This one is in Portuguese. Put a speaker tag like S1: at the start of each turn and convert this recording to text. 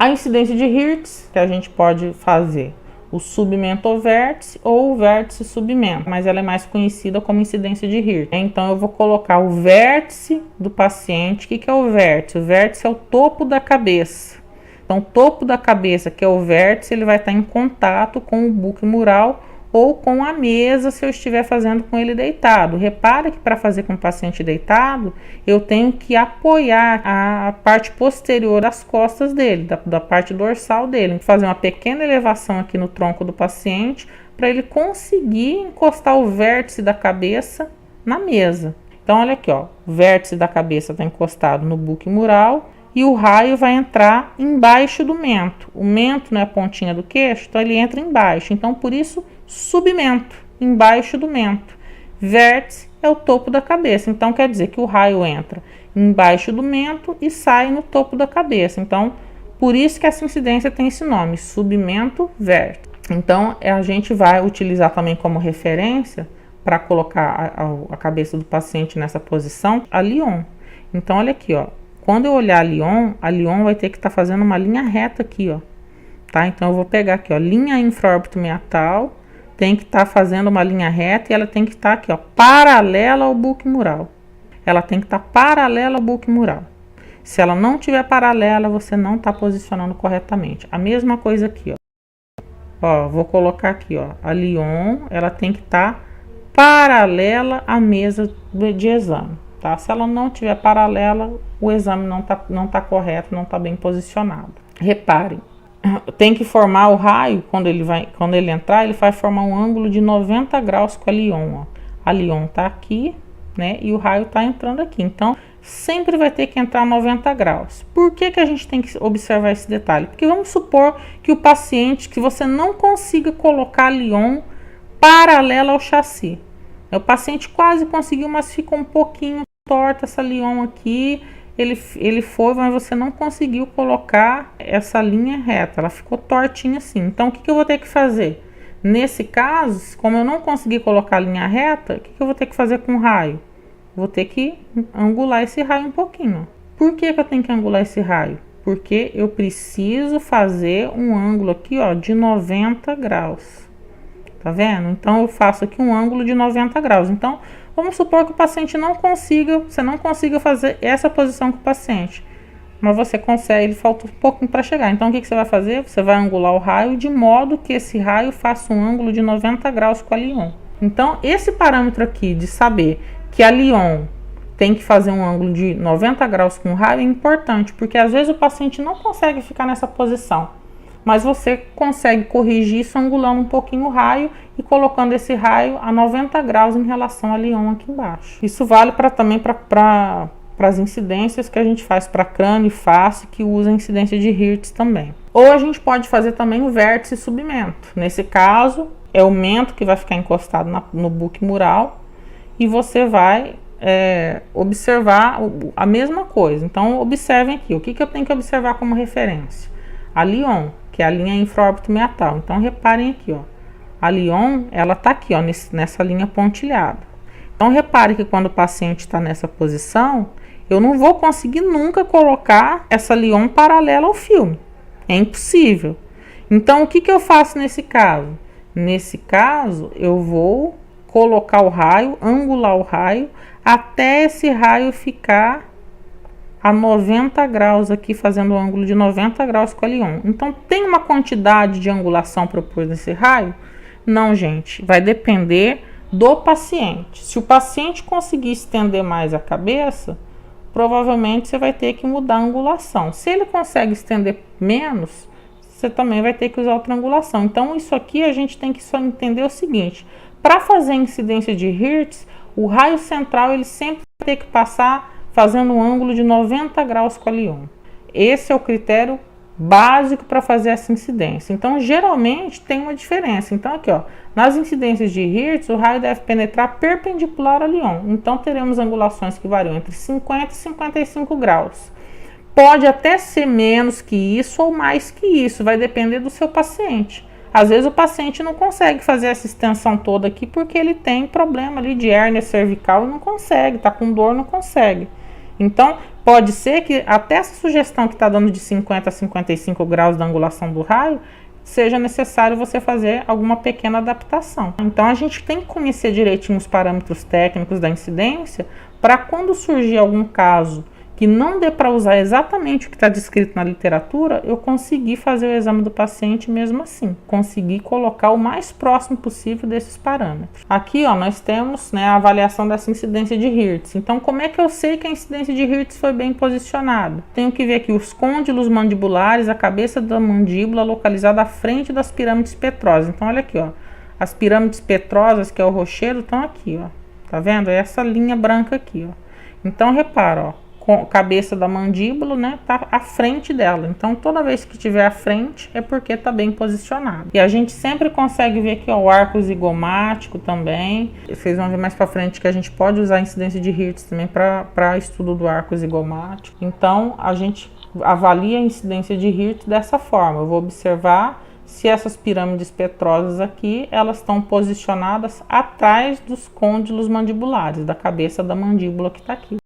S1: A incidência de Hertz, que a gente pode fazer o submento-vértice ou o vértice-submento, mas ela é mais conhecida como incidência de Hertz. Então, eu vou colocar o vértice do paciente. O que é o vértice? O vértice é o topo da cabeça. Então, o topo da cabeça, que é o vértice, ele vai estar em contato com o buco mural ou com a mesa, se eu estiver fazendo com ele deitado. Repara que para fazer com o paciente deitado, eu tenho que apoiar a parte posterior das costas dele, da parte dorsal dele. Fazer uma pequena elevação aqui no tronco do paciente, para ele conseguir encostar o vértice da cabeça na mesa. Então, olha aqui, ó, o vértice da cabeça está encostado no buco mural, e o raio vai entrar embaixo do mento. O mento não é a pontinha do queixo, então ele entra embaixo. Então, por isso, submento, embaixo do mento. Vértice é o topo da cabeça. Então, quer dizer que o raio entra embaixo do mento e sai no topo da cabeça. Então, por isso que essa incidência tem esse nome, submento vértice. Então, a gente vai utilizar também como referência, para colocar a cabeça do paciente nessa posição, a Lyon. Então, olha aqui, ó. Quando eu olhar a Lyon vai ter que estar fazendo uma linha reta aqui, ó. Tá? Então, eu vou pegar aqui, ó, linha infraórbito meatal, tem que estar fazendo uma linha reta e ela tem que estar aqui, ó, paralela ao buco mural. Ela tem que estar paralela ao buco mural. Se ela não tiver paralela, você não está posicionando corretamente. A mesma coisa aqui, ó. Ó, vou colocar aqui, ó, a Lyon, ela tem que estar paralela à mesa de exame. Tá? Se ela não tiver paralela, o exame não tá correto, não tá bem posicionado. Reparem, tem que formar o raio, quando ele entrar, ele vai formar um ângulo de 90 graus com a Lyon. Ó. A Lyon tá aqui, né? E o raio tá entrando aqui. Então, sempre vai ter que entrar 90 graus. Por que a gente tem que observar esse detalhe? Porque vamos supor que o paciente, que você não consiga colocar a Lyon paralela ao chassi. O paciente quase conseguiu, mas ficou um pouquinho torta essa Lyon aqui, ele foi, mas você não conseguiu colocar essa linha reta, ela ficou tortinha assim. Então, o que eu vou ter que fazer? Nesse caso, como eu não consegui colocar a linha reta, o que eu vou ter que fazer com o raio? Vou ter que angular esse raio um pouquinho. Por que eu tenho que angular esse raio? Porque eu preciso fazer um ângulo aqui, ó, de 90 graus. Tá vendo? Então, eu faço aqui um ângulo de 90 graus. Então, vamos supor que o paciente você não consiga fazer essa posição com o paciente. Mas você consegue, ele falta um pouquinho para chegar. Então, o que você vai fazer? Você vai angular o raio de modo que esse raio faça um ângulo de 90 graus com a Lyon. Então, esse parâmetro aqui de saber que a Lyon tem que fazer um ângulo de 90 graus com o raio é importante, porque às vezes o paciente não consegue ficar nessa posição. Mas você consegue corrigir isso angulando um pouquinho o raio e colocando esse raio a 90 graus em relação à Lyon aqui embaixo. Isso vale também para as incidências que a gente faz para crânio e face, que usa incidência de Hertz também. Ou a gente pode fazer também o vértice submento. Nesse caso, é o mento que vai ficar encostado no buco mural e você vai observar a mesma coisa. Então, observem aqui. O que eu tenho que observar como referência? A Lyon, que é a linha infraórbito meatal. Então, reparem aqui, ó. A Lyon, ela tá aqui, ó, nessa linha pontilhada. Então, repare que quando o paciente está nessa posição, eu não vou conseguir nunca colocar essa Lyon paralela ao filme. É impossível. Então, o que eu faço nesse caso? Nesse caso, eu vou colocar o raio, angular o raio, até esse raio ficar a 90 graus aqui, fazendo um ângulo de 90 graus com a Lyon. Então, tem uma quantidade de angulação para pôr nesse raio? Não, gente. Vai depender do paciente. Se o paciente conseguir estender mais a cabeça, provavelmente você vai ter que mudar a angulação. Se ele consegue estender menos, você também vai ter que usar outra angulação. Então, isso aqui a gente tem que só entender o seguinte. Para fazer incidência de Hertz, o raio central ele sempre vai ter que passar fazendo um ângulo de 90 graus com a Lyon. Esse é o critério básico para fazer essa incidência. Então, geralmente, tem uma diferença. Então, aqui, ó, nas incidências de Hertz, o raio deve penetrar perpendicular a Lyon. Então, teremos angulações que variam entre 50 e 55 graus. Pode até ser menos que isso ou mais que isso, vai depender do seu paciente. Às vezes, o paciente não consegue fazer essa extensão toda aqui porque ele tem problema ali de hérnia cervical e não consegue, tá com dor, não consegue. Então, pode ser que até essa sugestão que está dando de 50 a 55 graus da angulação do raio, seja necessário você fazer alguma pequena adaptação. Então, a gente tem que conhecer direitinho os parâmetros técnicos da incidência para quando surgir algum caso que não dê para usar exatamente o que está descrito na literatura, eu conseguir fazer o exame do paciente mesmo assim, conseguir colocar o mais próximo possível desses parâmetros. Aqui, ó, nós temos, né, a avaliação dessa incidência de Hertz. Então, como é que eu sei que a incidência de Hertz foi bem posicionada? Tenho que ver aqui os côndilos mandibulares, a cabeça da mandíbula localizada à frente das pirâmides petrosas. Então, olha aqui, ó, as pirâmides petrosas, que é o rochedo, estão aqui, ó. Tá vendo? É essa linha branca aqui, ó. Então, repara, ó, cabeça da mandíbula, né, tá à frente dela. Então, toda vez que tiver à frente, é porque tá bem posicionado. E a gente sempre consegue ver aqui, ó, o arco zigomático também. Vocês vão ver mais para frente que a gente pode usar a incidência de Hertz também para estudo do arco zigomático. Então, a gente avalia a incidência de Hertz dessa forma. Eu vou observar se essas pirâmides petrosas aqui, elas estão posicionadas atrás dos côndilos mandibulares, da cabeça da mandíbula que está aqui.